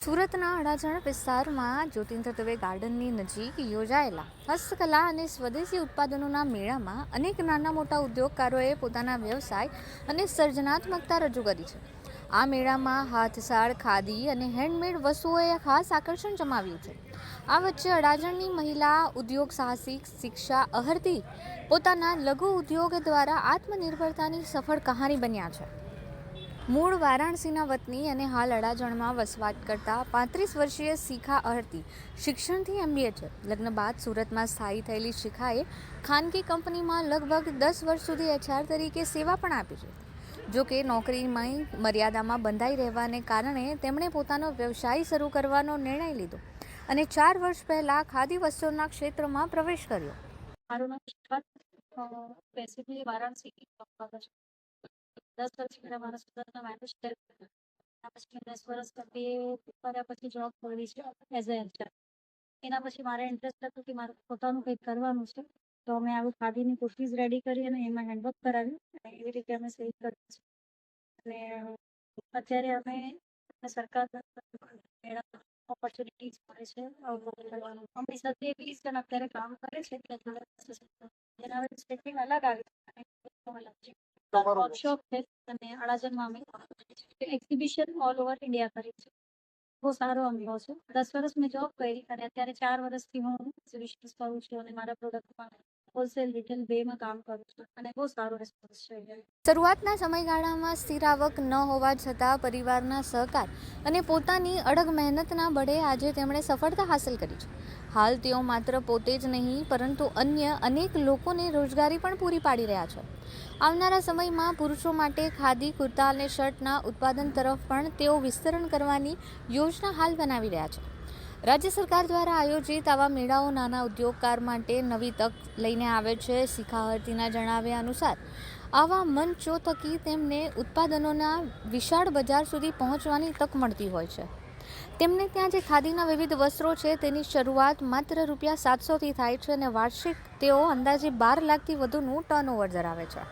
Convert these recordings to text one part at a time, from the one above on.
સુરતના અડાજણ વિસ્તારમાં જ્યોતિન્દ્ર દવે ગાર્ડનની નજીક યોજાયેલા હસ્તકલા અને સ્વદેશી ઉત્પાદનોના મેળામાં અનેક નાના મોટા ઉદ્યોગકારોએ પોતાના વ્યવસાય અને સર્જનાત્મકતા રજૂ કરી છે. આ મેળામાં હાથસાળ, ખાદી અને હેન્ડમેડ વસ્તુઓએ ખાસ આકર્ષણ જમાવ્યું છે. આ વચ્ચે અડાજણની મહિલા ઉદ્યોગ સાહસિક શિક્ષા અહર્તી પોતાના લઘુ ઉદ્યોગ દ્વારા આત્મનિર્ભરતાની સફળ કહાની બન્યા છે. મૂળ વારાણસીના વતની અને હાલ અડાજણમાં વસવાટ કરતા 35 વર્ષીય શિખા અહર્તી શિક્ષણથી MBA છે. લગ્ન બાદ સુરતમાં સ્થાયી થયેલી શિખાએ ખાનગી કંપનીમાં લગભગ 10 વર્ષ સુધી HR તરીકે સેવા પણ આપી છે. જો કે નોકરીમાં મર્યાદામાં બંધાઈ રહેવાને કારણે તેમણે પોતાનો વ્યવસાય શરૂ કરવાનો નિર્ણય લીધો અને 4 વર્ષ પહેલા ખાદી વસ્ત્રોના ક્ષેત્રમાં પ્રવેશ કર્યો. મારું નામ શિખા બેસિકલી વારાણસી 10 વર્ષ પહેલા મારા સુરતના મેનેજ કર્યા. પછી 10 વર્ષ કર્યા પછી જોબ કરી છે એઝ એ HR. એના પછી મારે ઇન્ટરેસ્ટ હતું કે મારે પોતાનું કંઈક કરવાનું છે, તો અમે આવું ખાદીની કુર્તીઝ રેડી કરી અને એમાં હેન્ડવર્ક કરાવ્યું અને એવી રીતે અમે સેલ કરીએ છીએ. અને અત્યારે અમે સરકાર ઓપોર્ચ્યુનિટીઝ મળે છે કરવાનું. અમારી સાથે 20 જણ અત્યારે કામ કરે છે. એના સ્પેકિંગ અલગ આવે છે. વર્કશોપ છે અને અડાજણમાં અમે એક્ઝિબિશન ઓલ ઓવર ઇન્ડિયા કરી છે. બહુ સારો અનુભવ છે. 10 વર્ષ મેં જોબ કરી અને અત્યારે 4 વર્ષથી હું એક્ઝિબિશન કરું છું અને મારા પ્રોડક્ટમાં હોલસેલ રિટેલ બેમાં કામ કરું છું અને બહુ સારો રિસ્પોન્સ છે. શરૂઆતના સમયગાળામાં સ્થિર આવક ન હોવા છતાં પરિવારના સહકાર અને પોતાની અડગ મહેનતના બળે આજે તેમણે સફળતા હાંસલ કરી છે. હાલ તેઓ માત્ર પોતે જ નહીં પરંતુ અન્ય અનેક લોકોને રોજગારી પણ પૂરી પાડી રહ્યા છે. આવનારા સમયમાં પુરુષો માટે ખાદી, કુર્તા અને શર્ટના ઉત્પાદન તરફ પણ તેઓ વિસ્તરણ કરવાની યોજના હાલ બનાવી રહ્યા છે. રાજ્ય સરકાર દ્વારા આયોજિત આવા મેળાઓ નાના ઉદ્યોગકાર માટે નવી તક લઈને આવે છે. શિખા અહર્તીના જણાવ્યા અનુસાર આવા મંચો થકી તેમને ઉત્પાદનોના વિશાળ બજાર સુધી પહોંચવાની તક મળતી હોય છે. તેમને ત્યાં જે ખાદીના વિવિધ વસ્ત્રો છે તેની શરૂઆત માત્ર ₹700થી થાય છે અને વાર્ષિક તેઓ અંદાજે 12 લાખથી વધુનું ટર્નઓવર ધરાવે છે.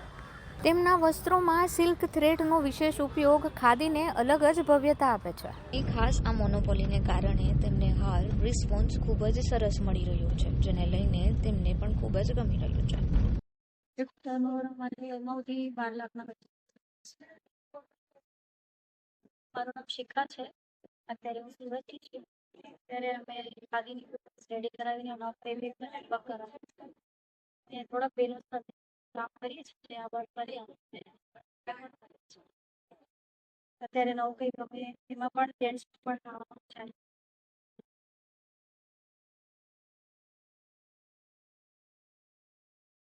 તેમના વસ્ત્રોમાં સિલ્ક થ્રેડનો વિશેષ ઉપયોગ ખાદીને અલગ જ ભવ્યતા આપે છે. એ ખાસ આ મોનોપોલીને કારણે તેમને હાલ રિસ્પોન્સ ખૂબ જ સરસ મળી રહ્યો છે, જેને લઈને તેમને પણ ખૂબ જ ગમી રહ્યું છે. ટર્નઓવર અમારે 9 થી 12 લાખના વચ્ચે. મારું નામ શિખા છે. અત્યારે હું સુરતથી છું. અત્યારે અમે ખાદીની રેડી કરાવીને હેન્ડવર્ક કરાવ્યું. થોડાક બહેનો સાથે કામ કરીએ છીએ. આ વર્ક કરીએ અત્યારે નવું કંઈક અમે એમાં પણ જેન્ટ્સ પણ